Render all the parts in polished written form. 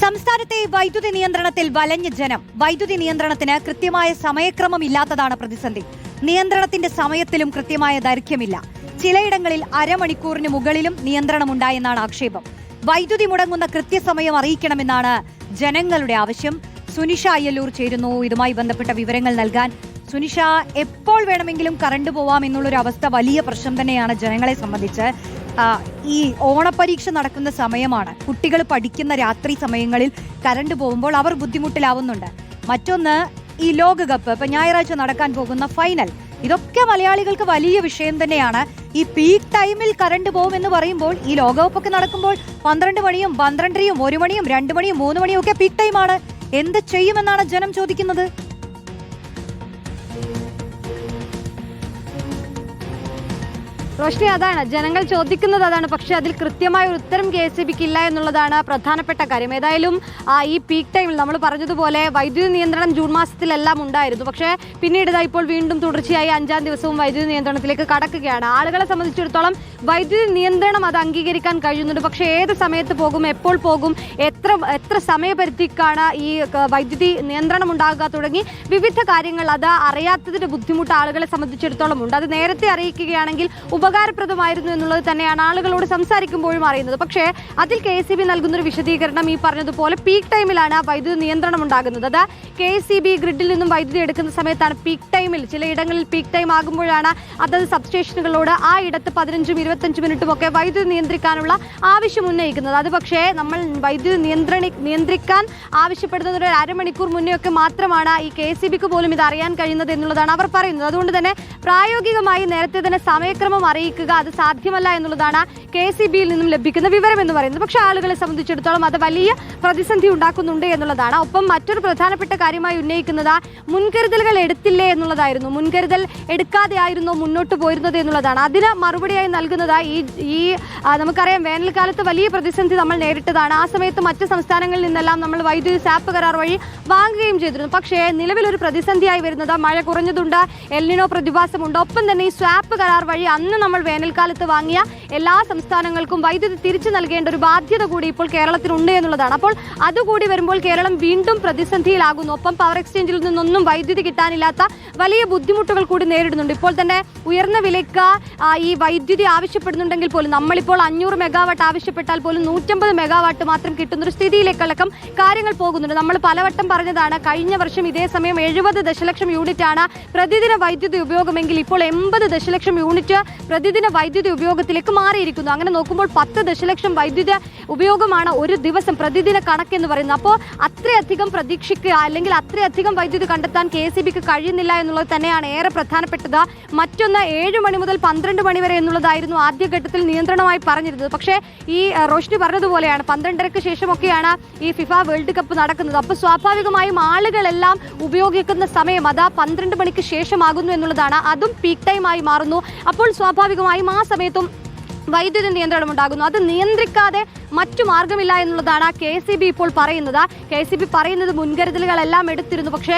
സംസ്ഥാനത്തെ വൈദ്യുതി നിയന്ത്രണത്തിൽ വലഞ്ഞ ജനം. വൈദ്യുതി നിയന്ത്രണത്തിന് കൃത്യമായ സമയക്രമം ഇല്ലാത്തതാണ് പ്രതിസന്ധി. നിയന്ത്രണത്തിന്റെ സമയത്തിലും കൃത്യമായ ദൈർഘ്യമില്ല. ചിലയിടങ്ങളിൽ അരമണിക്കൂറിന് മുകളിലും നിയന്ത്രണമുണ്ടായെന്നാണ് ആക്ഷേപം. വൈദ്യുതി മുടങ്ങുന്ന കൃത്യസമയം അറിയിക്കണമെന്നാണ് ജനങ്ങളുടെ ആവശ്യം. സുനിഷ അയ്യല്ലൂർ ചേരുന്നു ഇതുമായി ബന്ധപ്പെട്ട വിവരങ്ങൾ നൽകാൻ. സുനിഷ, എപ്പോൾ വേണമെങ്കിലും കറണ്ട് പോവാം എന്നുള്ളൊരു അവസ്ഥ വലിയ പ്രശ്നം തന്നെയാണ് ജനങ്ങളെ സംബന്ധിച്ച്. ഈ ഓണപരീക്ഷ നടക്കുന്ന സമയമാണ്. കുട്ടികൾ പഠിക്കുന്ന രാത്രി സമയങ്ങളിൽ കറണ്ട് പോകുമ്പോൾ അവർ ബുദ്ധിമുട്ടിലാവുന്നുണ്ട്. മറ്റൊന്ന്, ഈ ലോകകപ്പ്, ഇപ്പൊ ഞായറാഴ്ച നടക്കാൻ പോകുന്ന ഫൈനൽ, ഇതൊക്കെ മലയാളികൾക്ക് വലിയ വിഷയം തന്നെയാണ്. ഈ പീക്ക് ടൈമിൽ കറണ്ട് പോകുമെന്ന് പറയുമ്പോൾ ഈ ലോകകപ്പൊക്കെ നടക്കുമ്പോൾ 12 മണിയും 12:30യും 1 മണിയും 2 മണിയും 3 മണിയും ഒക്കെ പീക്ക് ടൈമാണ്. എന്ത് ചെയ്യുമെന്നാണ് ജനം ചോദിക്കുന്നത്? റോഷ്നി, അതാണ് ജനങ്ങൾ ചോദിക്കുന്നത്, അതാണ്. പക്ഷെ അതിൽ കൃത്യമായ ഒരു ഉത്തരം KSEBക്ക് ഇല്ല എന്നുള്ളതാണ് പ്രധാനപ്പെട്ട കാര്യം. ഏതായാലും ഈ പീക്ക് ടൈമിൽ നമ്മൾ പറഞ്ഞതുപോലെ വൈദ്യുതി നിയന്ത്രണം ജൂൺ മാസത്തിലെല്ലാം ഉണ്ടായിരുന്നു. പക്ഷേ പിന്നീട് ഇപ്പോൾ വീണ്ടും തുടർച്ചയായി 5-ാം ദിവസവും വൈദ്യുതി നിയന്ത്രണത്തിലേക്ക് കടക്കുകയാണ്. ആളുകളെ സംബന്ധിച്ചിടത്തോളം വൈദ്യുതി നിയന്ത്രണം അത് അംഗീകരിക്കാൻ കഴിയുന്നുണ്ട്. പക്ഷേ ഏത് സമയത്ത് പോകും, എപ്പോൾ പോകും, എത്ര സമയപരിധിക്കാണ് ഈ വൈദ്യുതി നിയന്ത്രണം ഉണ്ടാകുക തുടങ്ങി വിവിധ കാര്യങ്ങൾ അത് അറിയാത്തതിന്റെ ബുദ്ധിമുട്ട് ആളുകളെ സംബന്ധിച്ചിടത്തോളം ഉണ്ട്. അത് നേരത്തെ അറിയിക്കുകയാണെങ്കിൽ ഉപകാരപ്രദമായിരുന്നു എന്നുള്ളത് തന്നെയാണ് ആളുകളോട് സംസാരിക്കുമ്പോഴും അറിയുന്നത്. പക്ഷേ അതിൽ KSEB നൽകുന്നൊരു വിശദീകരണം ഈ പറഞ്ഞതുപോലെ പീക്ക് ടൈമിലാണ് വൈദ്യുതി നിയന്ത്രണം ഉണ്ടാകുന്നത്. അത് KSEB ഗ്രിഡിൽ നിന്നും വൈദ്യുതി എടുക്കുന്ന സമയത്താണ് പീക്ക് ടൈമിൽ. ചിലയിടങ്ങളിൽ പീക്ക് ടൈം ആകുമ്പോഴാണ് അതത് സബ്സ്റ്റേഷനുകളോട് ആ ഇടത്ത് 15-25 മിനിറ്റും ഒക്കെ വൈദ്യുതി നിയന്ത്രിക്കാനുള്ള ആവശ്യം ഉന്നയിക്കുന്നത്. അത് പക്ഷേ നമ്മൾ വൈദ്യുതി നിയന്ത്രിക്കാൻ ആവശ്യപ്പെടുന്നത് ഒരു അരമണിക്കൂർ മുന്നേ ഒക്കെ മാത്രമാണ് ഈ KSEBക്ക് പോലും ഇത് അറിയാൻ കഴിയുന്നത് എന്നുള്ളതാണ് അവർ പറയുന്നത്. അതുകൊണ്ട് തന്നെ പ്രായോഗികമായി നേരത്തെ തന്നെ സമയക്രമം അറിയിക്കുക അത് സാധ്യമല്ല എന്നുള്ളതാണ് KSEBയിൽ നിന്നും ലഭിക്കുന്ന വിവരം എന്ന് പറയുന്നത്. പക്ഷേ ആളുകളെ സംബന്ധിച്ചിടത്തോളം അത് വലിയ പ്രതിസന്ധി ഉണ്ടാക്കുന്നുണ്ട് എന്നുള്ളതാണ്. ഒപ്പം മറ്റൊരു പ്രധാനപ്പെട്ട കാര്യമായി ഉന്നയിക്കുന്നത് മുൻകരുതലുകൾ എടുത്തില്ലേ എന്നുള്ളതായിരുന്നു. മുൻകരുതൽ എടുക്കാതെ ആയിരുന്നോ മുന്നോട്ട് പോയിരുന്നത് എന്നുള്ളതാണ്. അതിന് മറുപടിയായി നൽകുന്നത് ഈ നമുക്കറിയാം, വേനൽക്കാലത്ത് വലിയ പ്രതിസന്ധി നമ്മൾ നേരിട്ടതാണ്. ആ സമയത്ത് മറ്റ് സംസ്ഥാനങ്ങളിൽ നിന്നെല്ലാം നമ്മൾ വൈദ്യുതി സാപ്പ് കരാർ വഴി വാങ്ങുകയും ചെയ്തിരുന്നു. പക്ഷേ നിലവിലൊരു പ്രതിസന്ധിയായി വരുന്നത് മഴ കുറഞ്ഞതുണ്ട്, എൽനിനോ പ്രതിഭാസമുണ്ട്. ഒപ്പം തന്നെ ഈ സ്വാപ്പ് കരാർ വഴി അന്ന് നമ്മൾ വേനൽക്കാലത്ത് വാങ്ങിയ എല്ലാ സംസ്ഥാനങ്ങൾക്കും വൈദ്യുതി തിരിച്ചു നൽകേണ്ട ഒരു ബാധ്യത കൂടി ഇപ്പോൾ കേരളത്തിനുണ്ട് എന്നുള്ളതാണ്. അപ്പോൾ അതുകൂടി വരുമ്പോൾ കേരളം വീണ്ടും പ്രതിസന്ധിയിലാകുന്നു. ഒപ്പം പവർ എക്സ്ചേഞ്ചിൽ നിന്നൊന്നും വൈദ്യുതി കിട്ടാനില്ലാത്ത വലിയ ബുദ്ധിമുട്ടുകൾ കൂടി നേരിടുന്നുണ്ട്. ഇപ്പോൾ തന്നെ ഉയർന്ന വിലയ്ക്ക് ഈ വൈദ്യുതി ആവശ്യപ്പെടുന്നുണ്ടെങ്കിൽ പോലും നമ്മളിപ്പോൾ 500 മെഗാവാട്ട് ആവശ്യപ്പെട്ടാൽ പോലും 150 മെഗാവാട്ട് മാത്രം കിട്ടുന്നൊരു സ്ഥിതിയിലേക്കടക്കം കാര്യങ്ങൾ പോകുന്നുണ്ട്. നമ്മൾ പലവട്ടം പറഞ്ഞതാണ്, കഴിഞ്ഞ വർഷം ഇതേ സമയം 70 ദശലക്ഷം യൂണിറ്റാണ് പ്രതിദിന വൈദ്യുതി ഉപയോഗമെങ്കിൽ ഇപ്പോൾ 80 ദശലക്ഷം യൂണിറ്റ് പ്രതിദിന വൈദ്യുതി ഉപയോഗത്തിലേക്ക് മാറിയിരിക്കുന്നു. അങ്ങനെ നോക്കുമ്പോൾ 10 ദശലക്ഷം വൈദ്യുതി ഉപയോഗമാണ് ഒരു ദിവസം പ്രതിദിന കണക്കെന്ന് പറയുന്നത്. അപ്പോൾ അത്രയധികം പ്രതീക്ഷിക്കുക അല്ലെങ്കിൽ അത്രയധികം വൈദ്യുതി കണ്ടെത്താൻ KSEBക്ക് കഴിയുന്നില്ല എന്നുള്ളത് തന്നെയാണ് ഏറെ പ്രധാനപ്പെട്ടത്. മറ്റൊന്ന്, 7 മണി മുതൽ 12 മണി വരെ എന്നുള്ളതായിരുന്നു ആദ്യഘട്ടത്തിൽ നിയന്ത്രണമായി പറഞ്ഞിരുന്നത്. പക്ഷേ ഈ റോഷ്നി പറഞ്ഞതുപോലെയാണ് 12:30ക്ക് ശേഷമൊക്കെയാണ് ഈ ഫിഫ വേൾഡ് കപ്പ് നടക്കുന്നത്. അപ്പോൾ സ്വാഭാവികമായും ആളുകളെല്ലാം ഉപയോഗിക്കുന്ന സമയം അത് 12 മണിക്ക് ശേഷമാകുന്നു എന്നുള്ളതാണ്. അതും പീക്ക് ടൈമായി മാറുന്നു. അപ്പോൾ സ്വാഭാവികമായും ആ സമയത്തും വൈദ്യുതി നിയന്ത്രണം ഉണ്ടാകുന്നു. അത് നിയന്ത്രിക്കാതെ മറ്റു മാർഗമില്ല എന്നുള്ളതാണ് KSEB ഇപ്പോൾ പറയുന്നത്. KSEB പറയുന്നത് മുൻകരുതലുകളെല്ലാം എടുത്തിരുന്നു. പക്ഷേ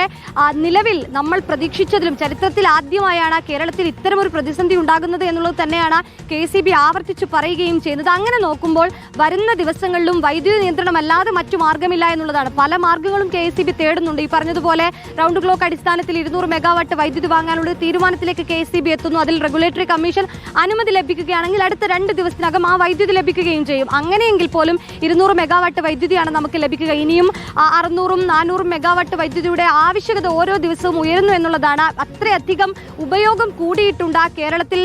നിലവിൽ നമ്മൾ പ്രതീക്ഷിച്ചതിലും ചരിത്രത്തിൽ ആദ്യമായാണ് കേരളത്തിൽ ഇത്തരമൊരു പ്രതിസന്ധി ഉണ്ടാകുന്നത് എന്നുള്ളത് തന്നെയാണ് KSEB ആവർത്തിച്ച് പറയുകയും ചെയ്യുന്നത്. അങ്ങനെ നോക്കുമ്പോൾ വരുന്ന ദിവസങ്ങളിലും വൈദ്യുതി നിയന്ത്രണമല്ലാതെ മറ്റു മാർഗമില്ല എന്നുള്ളതാണ്. പല മാർഗങ്ങളും KSEB തേടുന്നുണ്ട്. ഈ പറഞ്ഞതുപോലെ റൗണ്ട് ക്ലോക്ക് അടിസ്ഥാനത്തിൽ 200 മെഗാവാട്ട് വൈദ്യുതി വാങ്ങാനുള്ള തീരുമാനത്തിലേക്ക് KSEB എത്തുന്നു. അതിൽ റെഗുലേറ്ററി കമ്മീഷൻ അനുമതി ലഭിക്കുകയാണെങ്കിൽ അടുത്ത 2 ദിവസത്തിനകം ആ വൈദ്യുതി ലഭിക്കുകയും ചെയ്യും. അങ്ങനെയെങ്കിൽ പോലും 200 മെഗാവാട്ട് വൈദ്യുതിയാണ് നമുക്ക് ലഭിക്കുക. ഇനിയും 600-400 മെഗാവാട്ട് വൈദ്യുതിയുടെ ആവശ്യകത ഓരോ ദിവസവും ഉയരുന്നു എന്നുള്ളതാണ്. അത്രയധികം ഉപയോഗം കൂടിയിട്ടുണ്ട് കേരളത്തിൽ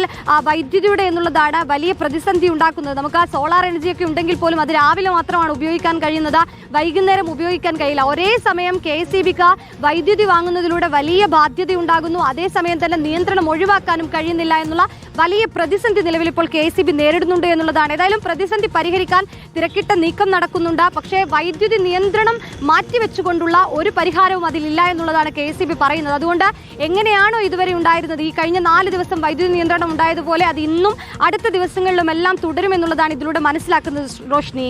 വൈദ്യുതിയുടെ എന്നുള്ളതാണ് വലിയ പ്രതിസന്ധി ഉണ്ടാക്കുന്നത്. നമുക്ക് സോളാർ എനർജിയൊക്കെ ഉണ്ടെങ്കിൽ പോലും അത് രാവിലെ മാത്രമാണ് ഉപയോഗിക്കാൻ കഴിയുന്നത്, വൈകുന്നേരം ഉപയോഗിക്കാൻ കഴിയില്ല. ഒരേ സമയം KSEBക്ക് വൈദ്യുതി വാങ്ങുന്നതിലൂടെ വലിയ ബാധ്യത ഉണ്ടാകുന്നു. അതേസമയം തന്നെ നിയന്ത്രണം ഒഴിവാക്കാനും കഴിയുന്നില്ല എന്നുള്ള വലിയ പ്രതിസന്ധി നിലവിൽ ഇപ്പോൾ KSEB നേരിടുന്നുണ്ട് എന്നുള്ളതാണ്. ഏതായാലും പ്രതിസന്ധി പരിഹരിക്കാൻ തിരക്കിട്ട നീക്കം നടക്കുന്നുണ്ട്. പക്ഷേ വൈദ്യുതി നിയന്ത്രണം മാറ്റിവെച്ചുകൊണ്ടുള്ള ഒരു പരിഹാരവും അതിലില്ല എന്നുള്ളതാണ് KSEB പറയുന്നത്. അതുകൊണ്ട് എങ്ങനെയാണോ ഇതുവരെ ഉണ്ടായിരുന്നത്, ഈ കഴിഞ്ഞ 4 ദിവസം വൈദ്യുതി നിയന്ത്രണം ഉണ്ടായതുപോലെ അത് ഇന്നും അടുത്ത ദിവസങ്ങളിലും എല്ലാം തുടരുമെന്നുള്ളതാണ് ഇതിലൂടെ മനസ്സിലാക്കുന്നത്. റോഷ്നി,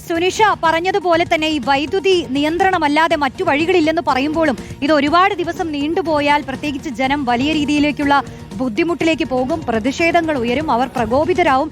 സുനിഷ പറഞ്ഞതുപോലെ തന്നെ ഈ വൈദ്യുതി നിയന്ത്രണമല്ലാതെ മറ്റു വഴികളില്ലെന്ന് പറയുമ്പോഴും ഇത് ഒരുപാട് ദിവസം നീണ്ടുപോയാൽ പ്രത്യേകിച്ച് ജനം വലിയ രീതിയിലേക്കുള്ള ബുദ്ധിമുട്ടിലേക്ക് പോകും, പ്രതിഷേധങ്ങൾ ഉയരും, അവർ പ്രകോപിതരാവും.